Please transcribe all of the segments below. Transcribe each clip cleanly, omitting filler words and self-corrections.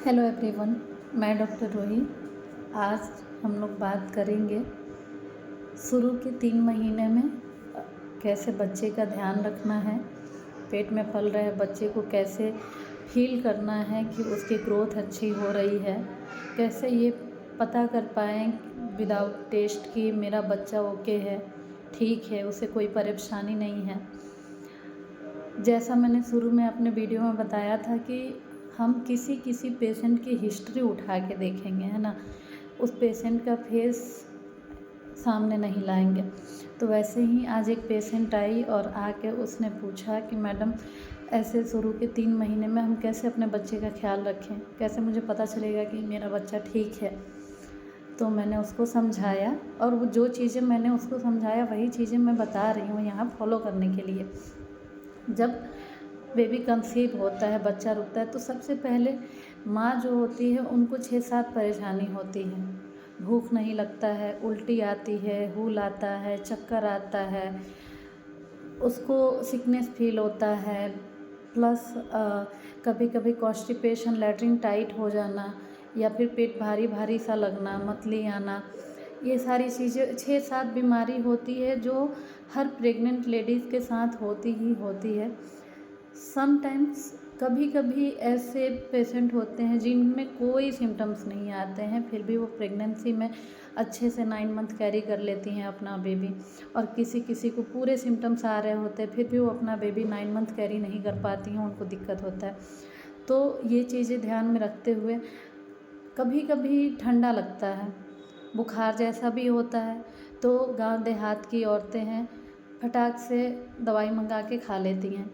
Hello everyone, मैं doctor रोही। आज हम लोग बात करेंगे शुरू के 3 महीने में कैसे बच्चे का ध्यान रखना है। पेट में पल रहे बच्चे को कैसे फील करना है कि उसकी ग्रोथ अच्छी हो रही है, कैसे ये पता कर पाएँ विदाउट टेस्ट कि मेरा बच्चा ओके है, ठीक है, उसे कोई परेशानी नहीं है। जैसा मैंने शुरू में अपने वीडियो में बताया था कि हम किसी पेशेंट की हिस्ट्री उठा के देखेंगे, है ना, उस पेशेंट का फेस सामने नहीं लाएंगे। तो वैसे ही आज एक पेशेंट आई और आके उसने पूछा कि मैडम ऐसे शुरू के 3 महीने में हम कैसे अपने बच्चे का ख्याल रखें, कैसे मुझे पता चलेगा कि मेरा बच्चा ठीक है। तो मैंने उसको समझाया और वो जो चीज़ें मैंने उसको समझाया वही चीज़ें मैं बता रही हूँ यहाँ फॉलो करने के लिए। जब बेबी कंसीव होता है, बच्चा रुकता है, तो सबसे पहले माँ जो होती है उनको 6-7 परेशानी होती है। भूख नहीं लगता है, उल्टी आती है, हूल आता है, चक्कर आता है, उसको सिकनेस फील होता है, प्लस कभी कभी कॉन्स्टिपेशन, लैट्रिन टाइट हो जाना या फिर पेट भारी भारी सा लगना, मतली आना, ये सारी चीज़ें 6-7 बीमारी होती है जो हर प्रेग्नेंट लेडीज़ के साथ होती ही होती है। समटाइम्स कभी कभी ऐसे पेशेंट होते हैं जिनमें कोई सिम्टम्स नहीं आते हैं, फिर भी वो प्रेगनेंसी में अच्छे से 9 मंथ कैरी कर लेती हैं अपना बेबी, और किसी किसी को पूरे सिम्टम्स आ रहे होते हैं फिर भी वो अपना बेबी 9 मंथ कैरी नहीं कर पाती हैं, उनको दिक्कत होता है। तो ये चीज़ें ध्यान में रखते हुए कभी कभी ठंडा लगता है, बुखार जैसा भी होता है, तो गांव देहात की औरतें हैं फटाक से दवाई मंगा के खा लेती हैं,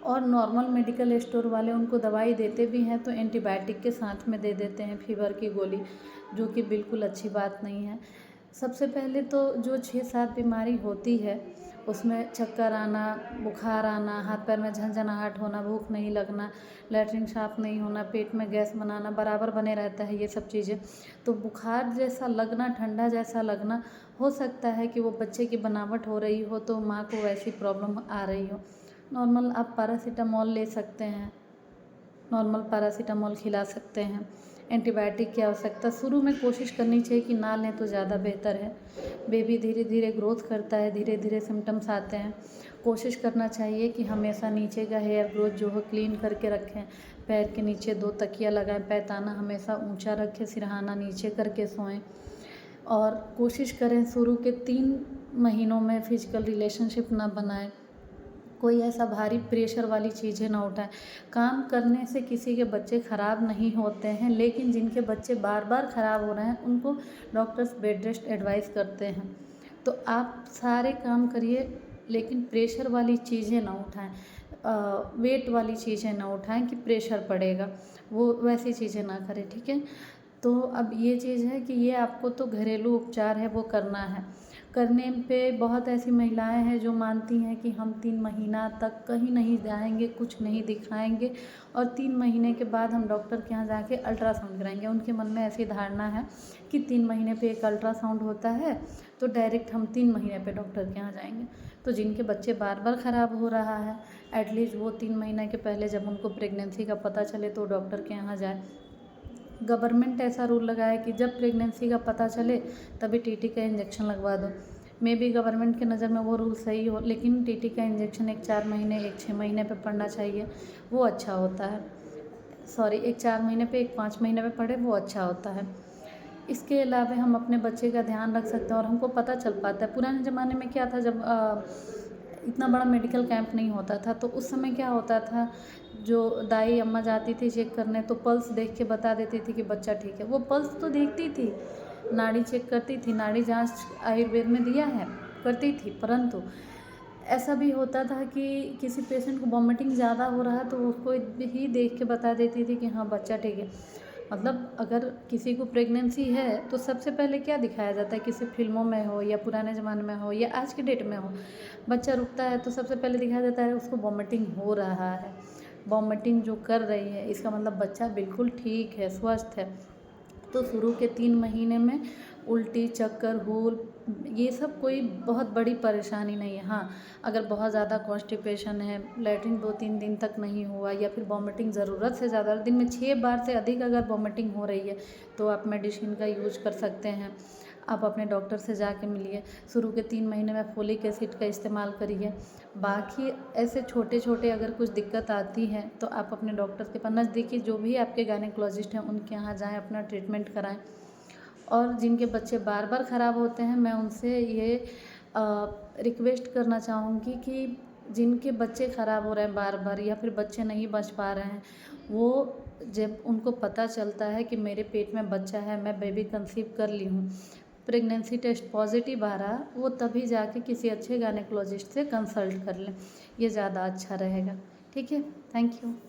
और नॉर्मल मेडिकल स्टोर वाले उनको दवाई देते भी हैं तो एंटीबायोटिक के साथ में दे देते हैं फीवर की गोली, जो कि बिल्कुल अच्छी बात नहीं है। सबसे पहले तो जो 6-7 बीमारी होती है उसमें चक्कर आना, बुखार आना, हाथ पैर में झंझनाहट होना, भूख नहीं लगना, लैट्रिन साफ नहीं होना, पेट में गैस बनाना बराबर बने रहता है, ये सब चीज़ें। तो बुखार जैसा लगना, ठंडा जैसा लगना, हो सकता है कि वो बच्चे की बनावट हो रही हो तो माँ को वैसी प्रॉब्लम आ रही हो। नॉर्मल आप पैरासीटामॉल ले सकते हैं, नॉर्मल पैरासीटामॉल खिला सकते हैं। एंटीबायोटिक की आवश्यकता शुरू में कोशिश करनी चाहिए कि ना लें तो ज़्यादा बेहतर है। बेबी धीरे धीरे ग्रोथ करता है, धीरे धीरे सिम्टम्स आते हैं। कोशिश करना चाहिए कि हमेशा नीचे का हेयर ग्रोथ जो हो क्लीन करके रखें, पैर के नीचे 2 तकिया लगाएं, पैताना हमेशा ऊंचा रखें, सिरहाना नीचे करके सोएं, और कोशिश करें शुरू के 3 महीनों में फिजिकल रिलेशनशिप ना बनाएं, कोई ऐसा भारी प्रेशर वाली चीज़ें ना उठाएं। काम करने से किसी के बच्चे ख़राब नहीं होते हैं, लेकिन जिनके बच्चे बार बार ख़राब हो रहे हैं उनको डॉक्टर्स बेड रेस्ट एडवाइस करते हैं। तो आप सारे काम करिए लेकिन प्रेशर वाली चीज़ें ना उठाएं, वेट वाली चीज़ें ना उठाएं कि प्रेशर पड़ेगा, वो वैसी चीज़ें ना करें, ठीक है। तो अब ये चीज़ है कि ये आपको तो घरेलू उपचार है वो करना है। करने पे बहुत ऐसी महिलाएं हैं जो मानती हैं कि हम 3 महीना तक कहीं नहीं जाएंगे, कुछ नहीं दिखाएंगे, और 3 महीने के बाद हम डॉक्टर के यहाँ जाके अल्ट्रासाउंड कराएंगे। उनके मन में ऐसी धारणा है कि 3 महीने पे एक अल्ट्रासाउंड होता है तो डायरेक्ट हम 3 महीने पे डॉक्टर के यहाँ जाएंगे। तो जिनके बच्चे बार बार ख़राब हो रहा है, एटलीस्ट वो 3 महीने के पहले जब उनको प्रेगनेंसी का पता चले तो डॉक्टर के यहाँ जाए। गवर्नमेंट ऐसा रूल लगाया कि जब प्रेगनेंसी का पता चले तभी टीटी का इंजेक्शन लगवा दो। मे बी गवर्नमेंट के नज़र में वो रूल सही हो, लेकिन टीटी का इंजेक्शन एक 4 महीने, एक 6 महीने पे पड़ना चाहिए, वो अच्छा होता है। सॉरी, एक 4 महीने पे, एक 5 महीने पे पड़े, वो अच्छा होता है। इसके अलावा हम अपने बच्चे का ध्यान रख सकते हैं और हमको पता चल पाता है। पुराने ज़माने में क्या था, जब इतना बड़ा मेडिकल कैंप नहीं होता था तो उस समय क्या होता था, जो दाई अम्मा जाती थी चेक करने तो पल्स देख के बता देती थी कि बच्चा ठीक है। वो पल्स तो देखती थी, नाड़ी चेक करती थी, नाड़ी जांच आयुर्वेद में दिया है, करती थी, परंतु ऐसा भी होता था कि किसी पेशेंट को वॉमिटिंग ज़्यादा हो रहा है तो उसको ही देख के बता देती थी कि हाँ बच्चा ठीक है। मतलब अगर किसी को प्रेगनेंसी है तो सबसे पहले क्या दिखाया जाता है, किसी फिल्मों में हो या पुराने ज़माने में हो या आज की डेट में हो, बच्चा रुकता है तो सबसे पहले दिखाया जाता है उसको वॉमिटिंग हो रहा है। वॉमिटिंग जो कर रही है इसका मतलब बच्चा बिल्कुल ठीक है, स्वस्थ है। तो शुरू के 3 महीने में उल्टी, चक्कर, हुल, ये सब कोई बहुत बड़ी परेशानी नहीं है। हाँ, अगर बहुत ज़्यादा कॉन्स्टिपेशन है, लैट्रिन 2-3 दिन तक नहीं हुआ या फिर वॉमिटिंग ज़रूरत से ज़्यादा, दिन में 6 बार से अधिक अगर वॉमिटिंग हो रही है तो आप मेडिसिन का यूज़ कर सकते हैं। आप अपने डॉक्टर से जाके मिलिए। शुरू के 3 महीने में फोलिक एसिड का इस्तेमाल करिए। बाकी ऐसे छोटे-छोटे अगर कुछ दिक्कत आती है तो आप अपने डॉक्टर के पास, नज़दीकी जो भी आपके गायनेकोलॉजिस्ट हैं उनके यहाँ जाएँ, अपना ट्रीटमेंट कराएँ। और जिनके बच्चे बार बार ख़राब होते हैं, मैं उनसे ये रिक्वेस्ट करना चाहूँगी कि जिनके बच्चे ख़राब हो रहे हैं बार बार या फिर बच्चे नहीं बच पा रहे हैं, वो जब उनको पता चलता है कि मेरे पेट में बच्चा है, मैं बेबी कंसीव कर ली हूँ, प्रेगनेंसी टेस्ट पॉजिटिव आ रहा, वो तभी जाके किसी अच्छे गायनेकोलॉजिस्ट से कंसल्ट कर लें। ये ज़्यादा अच्छा रहेगा। ठीक है, थैंक यू।